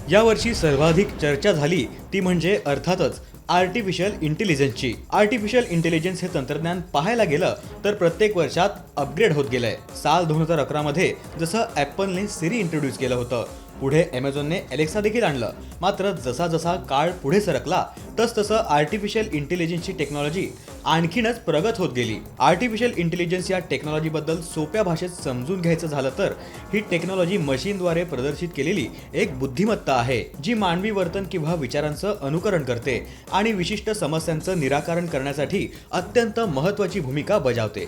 यावर्षी सर्वाधिक चर्चा झाली ती म्हणजे अर्थातच आर्टिफिशियल इंटेलिजन्सची. आर्टिफिशियल इंटेलिजन्स हे तंत्रज्ञान पाहायला गेलं तर प्रत्येक वर्षात अपग्रेड होत गेलंय. साल 2011 मध्ये जसं ॲपलने सिरी इंट्रोड्यूस केलं होतं, पुढे ॲमेझॉनने एलेक्सा देखील आणलं. मात्र जसा जसा काळ पुढे सरकला तसतसं आर्टिफिशियल इंटेलिजन्सची टेक्नॉलॉजी आणखीनच प्रगत होत गेली. आर्टिफिशियल इंटेलिजन्स या टेक्नॉलॉजीबद्दल सोप्या भाषेत समजून घ्यायचं झालं तर ही टेक्नॉलॉजी मशीनद्वारे प्रदर्शित केलेली एक बुद्धिमत्ता आहे, जी मानवी वर्तन किंवा विचारांचं अनुकरण करते आणि विशिष्ट समस्यांचं निराकरण करण्यासाठी अत्यंत महत्त्वाची भूमिका बजावते.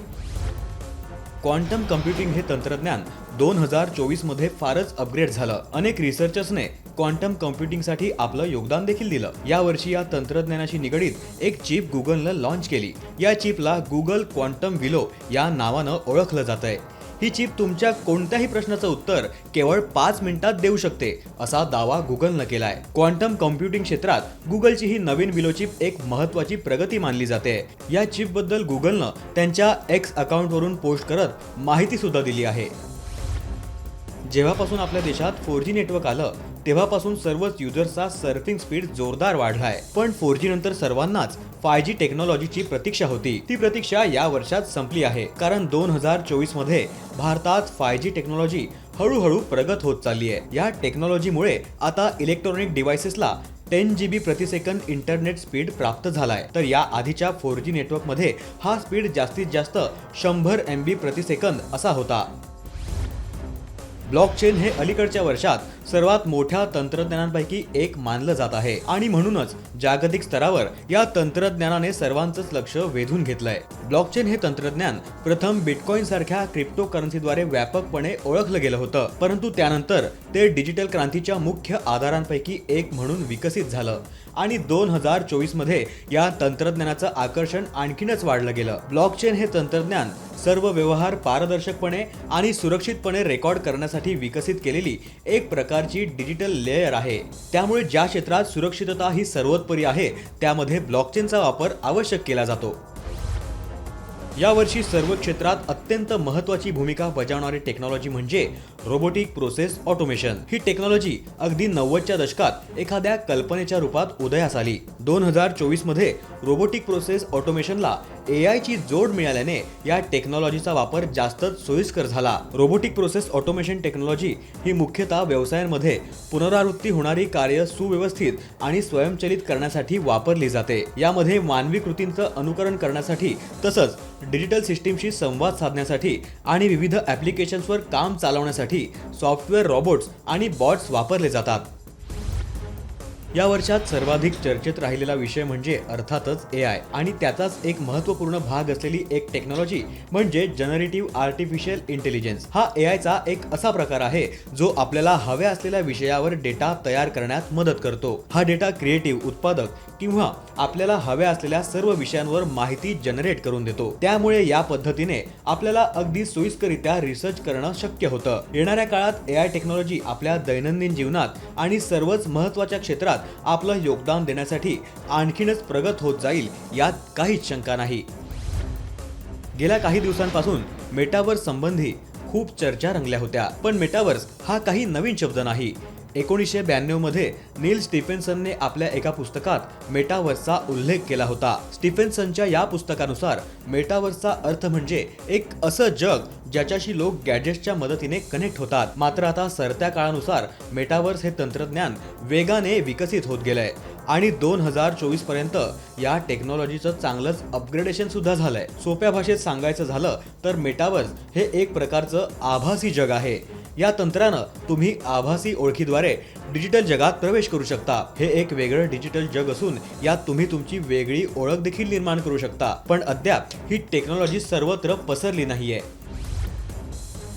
क्वांटम कम्प्युटिंग हे तंत्रज्ञान 2024 मध्ये फारच अपग्रेड झालं. अनेक रिसर्चर्सने क्वांटम कम्प्युटिंगसाठी आपलं योगदान देखील दिलं. यावर्षी या तंत्रज्ञानाशी निगडीत एक चिप गुगलनं लॉन्च केली. या चिपला गुगल क्वांटम विलो या नावानं ओळखलं जातंय. ही चिप तुमच्या कोणत्याही प्रश्नाचं उत्तर केवळ 5 मिनिटात देऊ शकते, असा दावा गुगलनं केलाय. क्वांटम कम्प्युटिंग क्षेत्रात गुगलची ही नवीन विलो चिप एक महत्त्वाची प्रगती मानली जाते. या चिपबद्दल गुगलनं त्यांच्या एक्स अकाउंटवरून पोस्ट करत माहिती सुद्धा दिली आहे. जेव्हापासून आपल्या देशात 4G नेटवर्क आलं तेव्हापासून सर्वच युजर्सचा सर्फिंग स्पीड जोरदार वाढलाय. पण 4G नंतर सर्वांनाच 5G टेक्नॉलॉजीची प्रतीक्षा होती. ती प्रतीक्षा या वर्षात संपली आहे, कारण 2024 मध्ये भारतात 5G टेक्नॉलॉजी हळूहळू प्रगत होत चालली आहे. या टेक्नॉलॉजीमुळे आता इलेक्ट्रॉनिक डिव्हाइसेसला 10 GB प्रति सेकंद इंटरनेट स्पीड प्राप्त झालाय. तर या आधीच्या 4G नेटवर्कमध्ये हा स्पीड जास्तीत जास्त 100 MB प्रति सेकंद असा होता. ब्लॉकचेन हे अलीकडच्या वर्षात सर्वात मोठ्या तंत्रज्ञानांपैकी एक मानलं जात आहे आणि म्हणूनच जागतिक स्तरावर या तंत्रज्ञानाने सर्वांचंच लक्ष वेधून घेतलंय. ब्लॉकचेन हे तंत्रज्ञान प्रथम बिटकॉइन सारख्या क्रिप्टो करन्सीद्वारे व्यापकपणे ओळखलं गेलं होतं, परंतु त्यानंतर ते डिजिटल क्रांतीच्या मुख्य आधारांपैकी एक म्हणून विकसित झालं आणि 2024 मध्ये या तंत्रज्ञानाचं आकर्षण आणखीनच वाढलं गेलं. ब्लॉकचेन हे तंत्रज्ञान सर्व व्यवहार पारदर्शकपणे आणि सुरक्षितपणे रेकॉर्ड करण्यासाठी विकसित केलेली एक प्रकारची डिजिटल लेयर आहे. त्यामुळे ज्या क्षेत्रात सुरक्षितता ही सर्वोपरी आहे त्यामध्ये ब्लॉकचेनचा वापर आवश्यक केला जातो. यावर्षी सर्व क्षेत्रात अत्यंत महत्त्वाची भूमिका बजावणारी टेक्नॉलॉजी म्हणजे रोबोटिक प्रोसेस ऑटोमेशन. ही टेक्नॉलॉजी अगदी 90च्या दशकात एखाद्या कल्पनेच्या रूपात उदयास आली. 2024 मध्ये रोबोटिक प्रोसेस ऑटोमेशनला AI ची जोड मिळाल्याने या टेक्नॉलॉजीचा वापर जास्तच सोयीस्कर झाला. रोबोटिक प्रोसेस ऑटोमेशन टेक्नॉलॉजी ही मुख्यतः व्यवसायांमध्ये पुनरावृत्ती होणारी कार्य सुव्यवस्थित आणि स्वयंचलित करण्यासाठी वापरली जाते. यामध्ये मानवी कृतींचं अनुकरण करण्यासाठी तसंच डिजिटल सिस्टीमशी संवाद साधण्यासाठी आणि विविध ॲप्लिकेशन्सवर काम चालवण्यासाठी सॉफ्टवेअर रोबोट्स आणि बॉट्स वापरले जातात. या वर्षात सर्वाधिक चर्चेत राहिलेला विषय म्हणजे अर्थातच AI आणि त्याचाच एक महत्त्वपूर्ण भाग असलेली एक टेक्नॉलॉजी म्हणजे जनरेटिव्ह आर्टिफिशियल इंटेलिजन्स. हा AIचा एक असा प्रकार आहे जो आपल्याला हव्या असलेल्या विषयावर डेटा तयार करण्यात मदत करतो. हा डेटा क्रिएटिव्ह, उत्पादक किंवा आपल्याला हव्या असलेल्या सर्व विषयांवर माहिती जनरेट करून देतो. त्यामुळे या पद्धतीने आपल्याला अगदी सोयीस्कररित्या रिसर्च करणं शक्य होतं. येणाऱ्या काळात AI टेक्नॉलॉजी आपल्या दैनंदिन जीवनात आणि सर्वच महत्त्वाच्या क्षेत्रात आपलं योगदान देण्यासाठी आणखीनच प्रगत होत जाईल, यात काहीच शंका नाही. गेल्या काही दिवसांपासून मेटावर्स संबंधी खूप चर्चा रंगल्या होत्या, पण मेटावर्स हा काही नवीन शब्द नाही. 1992 मध्ये नील स्टीफेन्सनने आपल्या एका पुस्तकात मेटावर्सचा उल्लेख केला होता. स्टीफेन्सनच्या या पुस्तकानुसार मेटावर्सचा अर्थ म्हणजे एक असं जग ज्याच्याशी लोक गॅजेट्सच्या मदतीने कनेक्ट होतात. मात्र आता सरत्या काळानुसार मेटावर्स हे तंत्रज्ञान वेगाने विकसित होत गेलंय आणि 2024 पर्यंत या टेक्नॉलॉजीचं चांगलंच अपग्रेडेशन सुद्धा झालंय. सोप्या भाषेत सांगायचं झालं तर मेटावर्स हे एक प्रकारचं आभासी जग आहे. या तंत्रानं तुम्ही आभासी ओळखीद्वारे डिजिटल जगात प्रवेश करू शकता. हे एक वेगळं डिजिटल जग असून यात तुम्ही तुमची वेगळी ओळख देखील निर्माण करू शकता. पण अद्याप ही टेक्नॉलॉजी सर्वत्र पसरली नाहीये.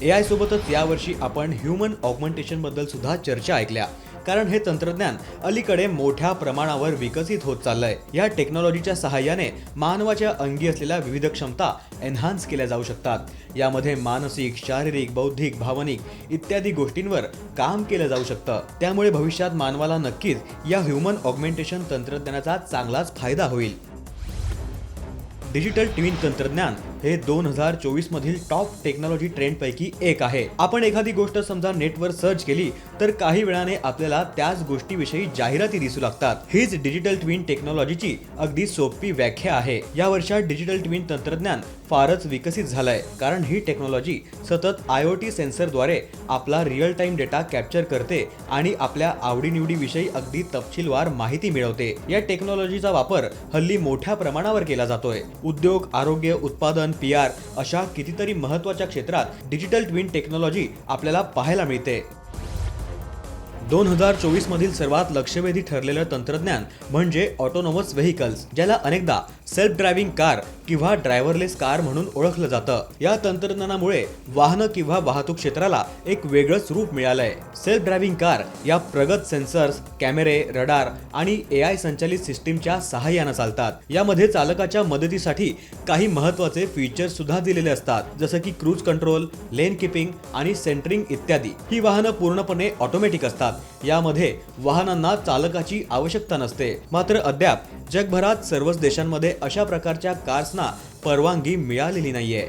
AI सोबतच यावर्षी आपण ह्यूमन ऑगमेंटेशन बद्दल सुद्धा चर्चा ऐकल्या, कारण हे तंत्रज्ञान अलीकडे मोठ्या प्रमाणावर विकसित होत चाललंय. या टेक्नॉलॉजीच्या सहाय्याने मानवाच्या अंगी असलेल्या विविध क्षमता एन्हान्स केल्या जाऊ शकतात. यामध्ये मानसिक, शारीरिक, बौद्धिक, भावनिक इत्यादी गोष्टींवर काम केलं जाऊ शकतं. त्यामुळे भविष्यात मानवाला नक्कीच या ह्यूमन ऑगमेंटेशन तंत्रज्ञानाचा चांगलाच फायदा होईल. डिजिटल ट्विन तंत्रज्ञान हे 2024 मधील टॉप टेक्नॉलॉजी ट्रेंड पैकी एक आहे. आपण एखादी गोष्ट समजा नेटवर सर्च केली तर काही वेळाने आपल्याला त्याच गोष्टीविषयी जाहिराती दिसू लागतात. हीच डिजिटल ट्विन टेक्नॉलॉजीची अगदी सोपी व्याख्या आहे. या वर्षात डिजिटल ट्विन तंत्रज्ञान फारच विकसित झालंय, कारण ही टेक्नॉलॉजी सतत IoT सेन्सरद्वारे आपला रिअल टाइम डेटा कॅप्चर करते आणि आपल्या आवडीनिवडीविषयी अगदी तपशीलवार माहिती मिळवते. या टेक्नॉलॉजीचा वापर हल्ली मोठ्या प्रमाणावर केला जातोय. उद्योग, आरोग्य, उत्पादन, PR अशा कितीतरी महत्त्वाच्या क्षेत्रात डिजिटल ट्विन टेक्नॉलॉजी आपल्याला पाहायला मिळते. 2024 मधील सर्वात लक्षवेधी ठरलेलं तंत्रज्ञान म्हणजे ऑटोनॉमस व्हेइकल्स, ज्याला अनेकदा सेल्फ ड्रायव्हिंग कार किंवा ड्रायव्हरलेस कार म्हणून ओळखलं जातं. या तंत्रज्ञानामुळे वाहन किंवा वाहतूक क्षेत्राला एक वेगळंच रूप मिळालंय. सेल्फ ड्रायव्हिंग कार या प्रगत सेन्सर्स, कॅमेरे, रडार आणि AI संचालित सिस्टीमच्या सहाय्याने चालतात. यामध्ये चालकाच्या मदतीसाठी काही महत्त्वाचे फीचर्स सुद्धा दिलेले असतात, जसं की क्रूज कंट्रोल, लेन कीपिंग आणि सेंटरिंग इत्यादी. ही वाहनं पूर्णपणे ऑटोमॅटिक असतात. यामध्ये वाहनांना चालकाची आवश्यकता नसते. मात्र अद्याप जगभरात सर्वच देशांमध्ये अशा प्रकारच्या कार्सना परवानगी मिळालेली नाहीये.